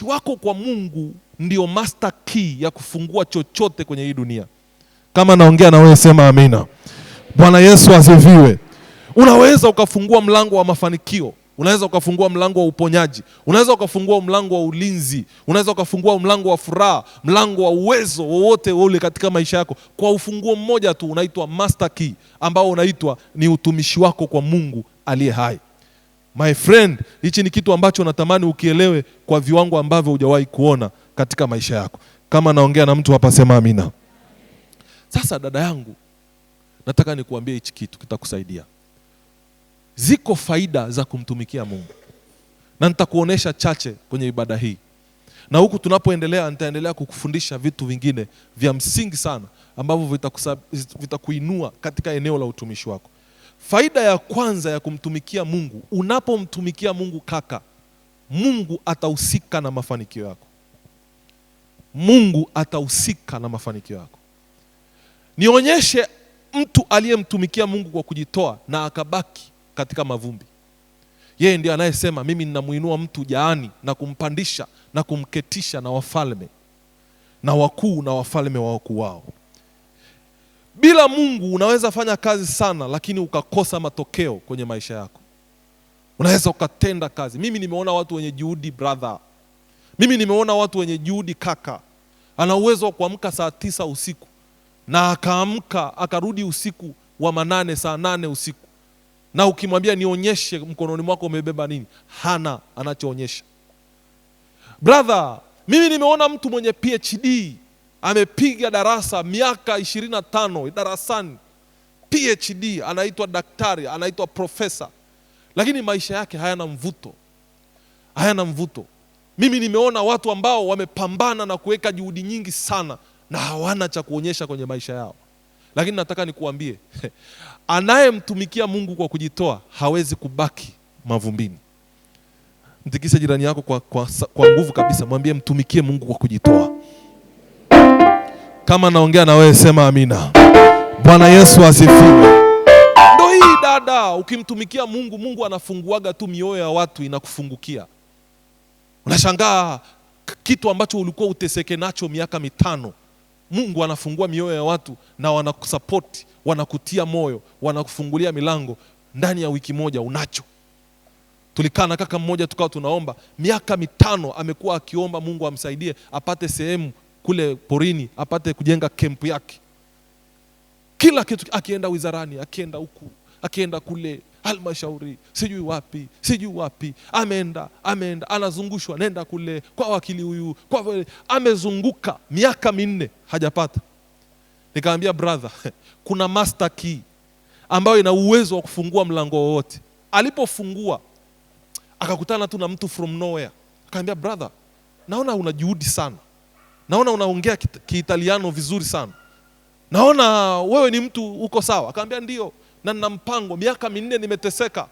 Utumishi wako kwa Mungu ndio master key ya kufungua chochote kwenye hii dunia. Kama naongea na wewe sema amina. Bwana Yesu asifiwe. Unaweza ukafungua mlango wa mafanikio, unaweza ukafungua mlango wa uponyaji, unaweza ukafungua mlango wa ulinzi, unaweza ukafungua mlango wa furaha, mlango wa uwezo wowote ule katika maisha yako kwa ufunguo mmoja tu unaitwa master key, ambao unaitwa ni utumishi wako kwa Mungu aliye hai. My friend, hichi ni kitu ambacho natamani ukielewe kwa viwango ambavyo hujawahi kuona katika maisha yako. Kama naongea na mtu hapa sema amina. Sasa dada yangu, nataka nikuambie hichi kitu kitakusaidia. Ziko faida za kumtumikia Mungu, na nitakuonesha chache kwenye ibada hii. Na huku tunapoendelea nitaendelea kukufundisha vitu vingine vya msingi sana ambavyo vitakuinua katika eneo la utumishi wako. Faida ya kwanza ya kumtumikia Mungu, unapomtumikia Mungu kaka, Mungu atahusika na mafanikio yako. Mungu atahusika na mafanikio yako. Nionyeshe mtu aliyemtumikia Mungu kwa kujitoa na akabaki katika mavumbi. Yeye ndiye anayesema mimi ninamuinua mtu jaani na kumpandisha na kumketisha na wafalme na wakuu na wafalme wa wakuu wao. Bila Mungu unaweza fanya kazi sana lakini ukakosa matokeo kwenye maisha yako. Unaweza ukatenda kazi. Mimi nimeona watu wenye juhudi brother. Mimi nimeona watu wenye juhudi kaka. Ana uwezo wa kuamka saa 9 usiku na akaamka akarudi usiku wa manane, saa 8 usiku. Na ukimwambia nionyeshe mkononi mwako umebeba nini, hana anachoonyesha. Brother, mimi nimeona mtu mwenye PhD, amepiga darasa miaka 25 darasani, PhD, anaitwa daktari, anaitwa profesa, lakini maisha yake hayana mvuto. Hayana mvuto. Mimi nimeona watu ambao wamepambana na kuweka juhudi nyingi sana na hawana cha kuonyesha kwenye maisha yao. Lakini nataka nikuambie, anayemtumikia Mungu kwa kujitoa hawezi kubaki mavumbini. Mtikise jirani yako kwa nguvu kabisa, mwambie mtumikie Mungu kwa kujitoa. Kama naongea na wewe sema amina. Bwana Yesu asifiwe. Ndio hii dada, ukimtumikia Mungu, Mungu anafunguaga tu mioyo ya watu inakufungukia. Unashangaa kitu ambacho ulikuwa uteseke nacho miaka 5. Mungu anafungua mioyo ya watu na wanakusupport, wanakutia moyo, wanakufungulia milango, ndani ya wiki moja unacho. Tulikaa na kaka mmoja tukao tunaomba, miaka 5 amekuwa akiomba Mungu amsaidie apate sehemu kule porini, apate kujenga kempu yake. Kila kitu, akienda wizarani, akienda huku, akienda kule halmashauri, sijui wapi, ameenda, anazungushwa, nenda kule kwa wakili huyu, kwa amezunguka miaka 4 hajapata. Nikamwambia brother, kuna master key ambayo ina uwezo wa kufungua mlango wowote. Alipofungua akakutana tu na mtu from nowhere. Akamwambia brother, naona una juhudi sana, naona unaongea Kiitaliano vizuri sana, naona wewe ni mtu uko sawa. Akamwambia ndio, na nina mpango, miaka 4 nimeteseka,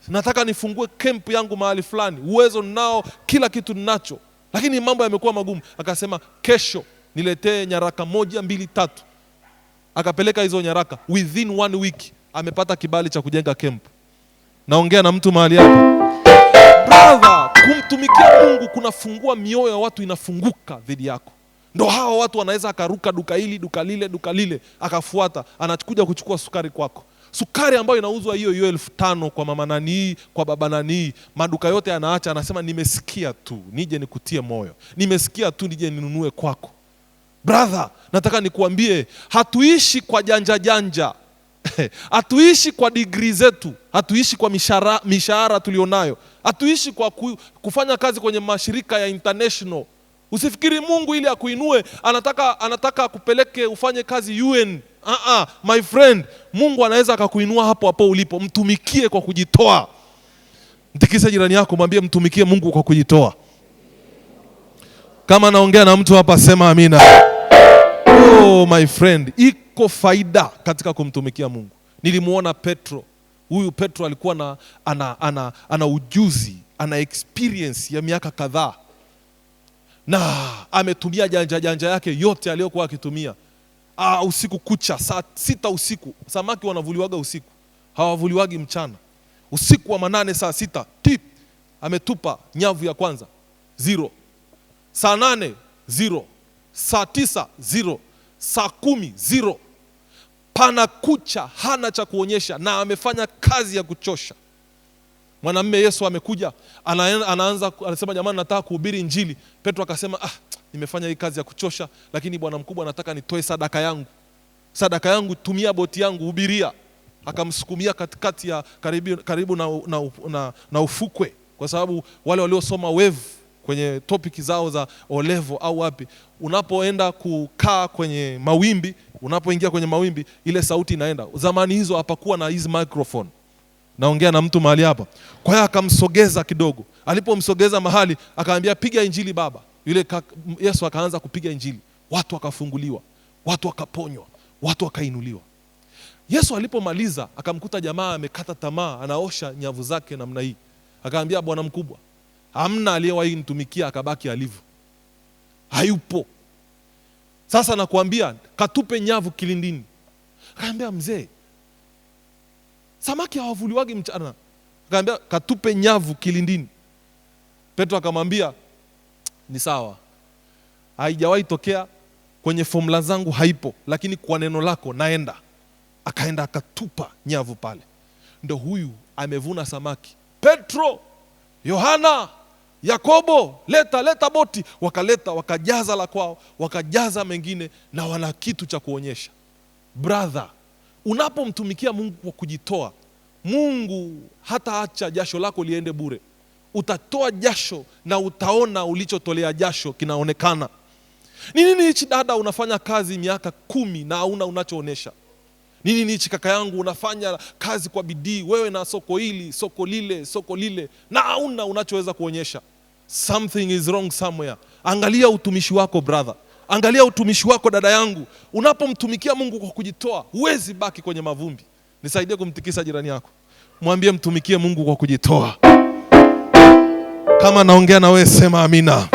nataka nifungue camp yangu mahali fulani, uwezo ninao, kila kitu ninacho, lakini mambo yamekuwa magumu. Akasema kesho niletee nyaraka 1, 2, 3. Akapeleka hizo nyaraka, within 1 week amepata kibali cha kujenga camp. Naongea na mtu mahali hapa. Brother, kumtumikia Mungu kunafungua mioyo ya watu, inafunguka dhidi yako. Ndio hawa watu wanaweza akaruka duka hili, duka lile, akafuata, anakuja kuchukua sukari kwako. Sukari ambayo inauzwa hiyo 5,000 kwa mama nani, kwa baba nani, maduka yote anaacha, anasema nimesikia tu nije nikutie moyo, nimesikia tu nije ninunue kwako. Brother, nataka nikuambie, hatuishi kwa janja hatuishi kwa degree zetu, hatuishi kwa mishahara tulionayo, hatuishi kwa kufanya kazi kwenye mashirika ya international. Usifikiri Mungu ili akuinue anataka kupeleke ufanye kazi UN. My friend, Mungu anaweza akakuinua hapo hapo ulipo. Mtumikie kwa kujitoa. Mtikise jirani yako, mwambie mtumikie Mungu kwa kujitoa. Kama naongea na mtu hapa sema amina. Oh my friend, iko faida katika kumtumikia Mungu. Nilimuona Petro. Huyu Petro alikuwa ana ujuzi, ana experience ya miaka kadhaa, na ametumia janja yake yote aliyokuwa akitumia. Usiku kucha, saa 6 usiku, samaki wanavuliwaga usiku, hawavuliwagi mchana. Usiku wa manane saa 6, tip, ametupa nyavu ya kwanza 0, saa 8 zero, saa 9 zero, saa 10 zero. Pana kucha hana cha kuonyesha na amefanya kazi ya kuchosha. Mwanamume Yesu amekuja, anaanza anasema jamani nataka kuhubiri injili. Petro akasema nimefanya hii kazi ya kuchosha, lakini bwana mkubwa nataka nitoe sadaka yangu. Sadaka yangu, tumia boti yangu, hubiria. Akamsukumia katikati ya karibu na ufukwe, kwa sababu wale waliosoma wave kwenye topic zao za olevo au wapi, unapoenda kukaa kwenye mawimbi, unapoingia kwenye mawimbi ile sauti inaenda. Zamani hizo hapakuwa na hizi microphone. Naongea na mtu mahali hapa. Kwa hiyo akamsogeza kidogo. Alipomsogeza mahali akaambia piga injili baba. Yule Yesu akaanza kupiga injili. Watu wakafunguliwa, watu wakaponywa, watu wakainuliwa. Yesu alipomaliza akamkuta jamaa amekata tamaa, anaosha nyavu zake namna hii. Akaambia bwana mkubwa, hamna aliyewahi nitumikia akabaki alivyo. Hayupo. Sasa nakuambia katupe nyavu kilindini. Akaambia mzee, samaki hawavuliwagi mchana. Akaambia katupe nyavu kilindini. Petro akamwambia ni sawa, haijawahi tokea kwenye formula zangu, haipo, lakini kwa neno lako naenda. Akaenda akatupa nyavu pale. Ndio huyu amevuna samaki. Petro, Yohana, Yakobo, leta boti. Wakaleta, wakajaza la kwao, wakajaza mengine, na wana kitu cha kuonyesha. Brother, unapomtumikia Mungu kwa kujitoa, Mungu hata acha jasho lako liende bure. Utatoa jasho na utaona ulichotolea jasho kinaonekana. Ni nini hichi dada unafanya kazi miaka 10 na hauna unachoonesha? Ni nini hichi kaka yangu unafanya kazi kwa bidii, wewe na soko hili, soko lile na hauna unachoweza kuonyesha? Something is wrong somewhere. Angalia utumishi wako brother. Angalia utumishi wako dada yangu. Unapomtumikia Mungu kwa kujitoa, huwezi baki kwenye mavumbi. Nisaidie kumtikisa jirani yako. Mwambie mtumikie Mungu kwa kujitoa. Kama naongea na wewe sema amina.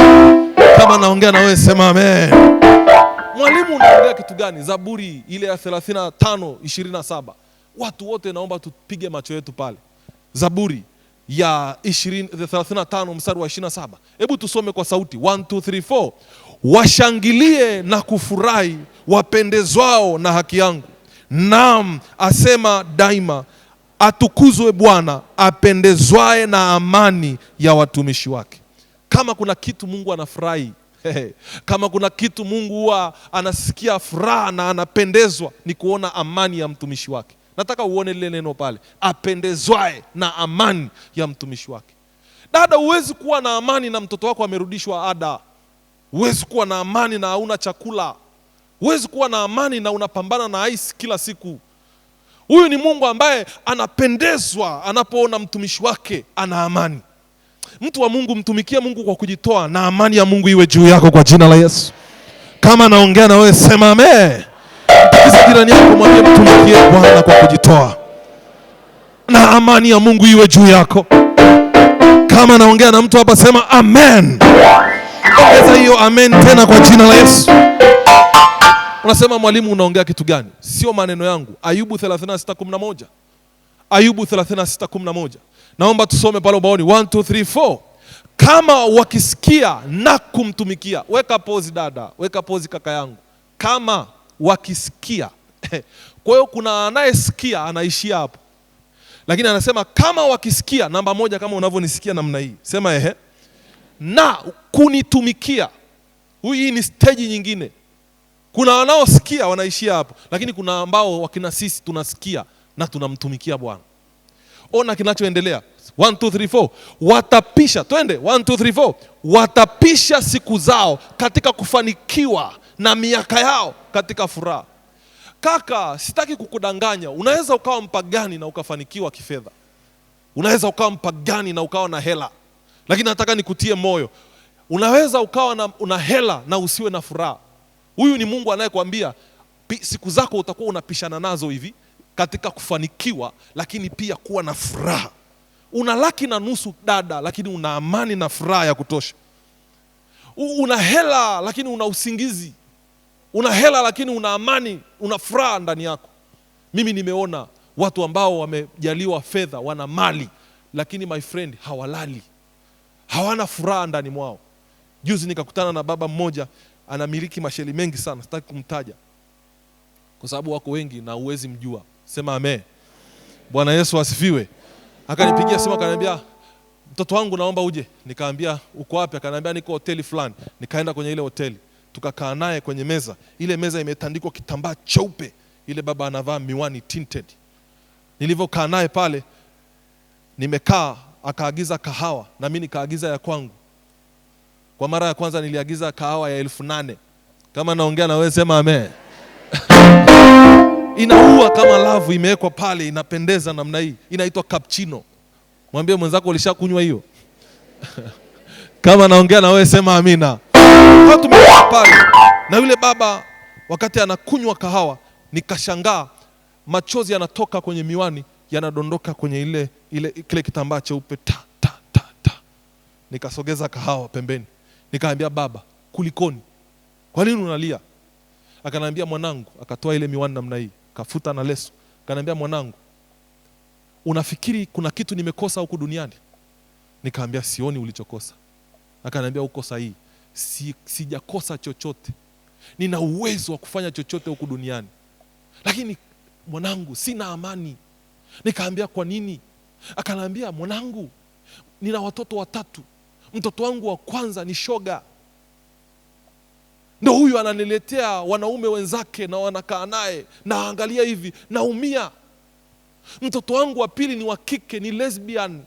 Kama naongea na wewe sema amen. Mwalimu unaongea kitu gani? Zaburi ile ya 35:27. Watu wote naomba tupige macho yetu pale. Zaburi ya 35 mstari wa 27. Hebu tusome kwa sauti. 1 2 3 4. Washangilie na kufurahi wapendezwao na haki yangu. Naam, asema daima, atukuzwe Bwana apendezwae na amani ya watumishi wake. Kama kuna kitu Mungu anafurahi, kama kuna kitu Mungu huwa anasikia furaha na anapendezwa, ni kuona amani ya mtumishi wake. Nataka uone lile neno pale, apendezwae na amani ya mtumishi wake. Dada, huwezi kuwa na amani na mtoto wako amerudishwa ada. Huwezi kuwa na amani na hauna chakula. Huwezi kuwa na amani na unapambana na ice kila siku. Huyu ni Mungu ambaye anapendezwa anapoona mtumishi wake ana amani. Mtu wa Mungu, mtumikie Mungu kwa kujitoa na amani ya Mungu iwe juu yako kwa jina la Yesu. Kama naongea na wewe sema amen. Mtikise jirani yako, mwambie mtumikie Bwana kwa kujitoa na amani ya Mungu iwe juu yako. Kama naongea na mtu hapa sema amen. Ongeza hiyo amen tena kwa jina la Yesu. Unasema mwalimu unaongea kitu gani? Sio maneno yangu. Ayubu 36:11. Ayubu 36:11. Naomba tusome pale ubaoni. 1 2 3 4. Kama wakisikia na kumtumikia. Weka pause dada, weka pause kaka yangu. Kama wakisikia. Kwa hiyo kuna anayesikia anaishia hapo. Lakini anasema kama wakisikia, namba 1, kama unavyonisikia namna hii. Sema ehe. Na kunitumikia. Hii ni stage nyingine. Kuna wanaosikia wanaishia hapo, lakini kuna ambao wakina sisi tunasikia na tunamtumikia Bwana. Ona kinachoendelea. 1 2 3 4. Watapisha, twende 1 2 3 4. Watapisha siku zao katika kufanikiwa na miaka yao katika furaha. Kaka, sitaki kukudanganya. Unaweza ukawa mpagani na ukafanikiwa kifedha. Unaweza ukawa mpagani na ukawa na hela. Lakini nataka nikutie moyo. Unaweza ukawa una hela na usiwe na furaha. Huyu ni Mungu anayekwambia siku zako utakuwa unapishana nazo hivi katika kufanikiwa, lakini pia kuwa na furaha. Una 1,200,000 dada, lakini una amani na furaha ya kutosha. Una hela lakini una usingizi. Una hela lakini una amani, una furaha ndani yako. Mimi nimeona watu ambao wamejaliwa fedha, wana mali, lakini my friend hawalali. Hawana furaha ndani mwao. Juzi nikakutana na baba mmoja anamiliki masheli mengi sana, sitaki kumtaja kwa sababu wako wengi na uwezi mjua. Sema amen. Bwana Yesu asifiwe. Akanipigia simu akaniambia, mtoto wangu naomba uje. Nikaambia uko wapi? Akaniambia niko hoteli fulani. Nikaenda kwenye ile hoteli, tukakaa naye kwenye meza. Ile meza imetandikwa kitambaa cheupe. Ile baba anavaa miwani tinted. Nilivyokaa naye pale, nimekaa, akaagiza kahawa na mimi nikaagiza ya kwangu. Kwa mara ya kwanza niliagiza kahawa ya 8,000. Kama naongea na wewe sema amen. Inaua kama lavu imewekwa pale, inapendeza namna hii. Inaitwa cappuccino. Mwambie mwenzako ulishakunywa hiyo. Kama naongea na wewe sema amina. Watu tumekaa pale na yule baba wakati anakunywa kahawa, nikashangaa machozi yanatoka kwenye miwani, yanadondoka kwenye kile kitambaa cheupe ta. Nikasogeza kahawa pembeni. Nikaambia baba, kulikoni? Kwa nini unalia? Akaniambia mwanangu, akatoa ile miwani namna hii, kafuta na leso. Akaniambia mwanangu, unafikiri kuna kitu nimekosa huku duniani? Nikaambia sioni ulichokosa. Akaniambia uko sahihi. Sijakosa chochote. Nina uwezo wa kufanya chochote huku duniani. Lakini mwanangu, sina amani. Nikaambia kwa nini? Akaniambia mwanangu, nina watoto 3. Mtoto wangu wa kwanza ni shoga. Ndio huyu ananiletea wanaume wenzake na wanakaa naye, na angalia hivi naumia. Mtoto wangu wa pili ni wa kike, ni lesbian.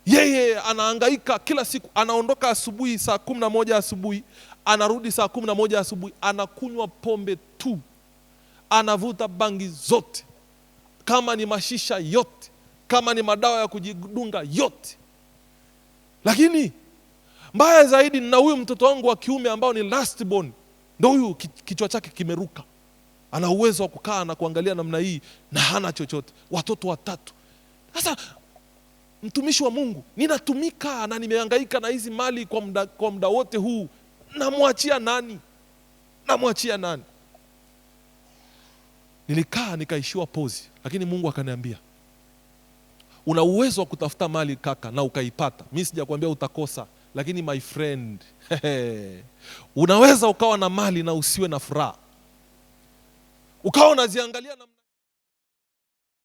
Yeye anahangaika kila siku, anaondoka asubuhi saa 11 asubuhi, anarudi saa 11 asubuhi, anakunywa pombe tu, anavuta bangi zote, kama ni mashisha yote, kama ni madawa ya kujidunga yote. Lakini mbaya zaidi, na huyu mtoto wangu wa kiume ambao ni last born, ndio huyu kichwa chake kimeruka. Ana uwezo wa kukaa na kuangalia namna hii na hana chochote. Watoto 3. Sasa mtumishi wa Mungu, ninatumika na nimehangaika na hizi mali kwa muda wote huu. Namwachia nani? Namwachia nani? Nilikaa nikaishiwa pozi, lakini Mungu akaniambia, una uwezo wa kutafuta mali kaka na ukaipata. Mimi sijakwambia utakosa, lakini my friend, unaweza ukawa na mali na usiwe na furaha. Ukawa unaziangalia na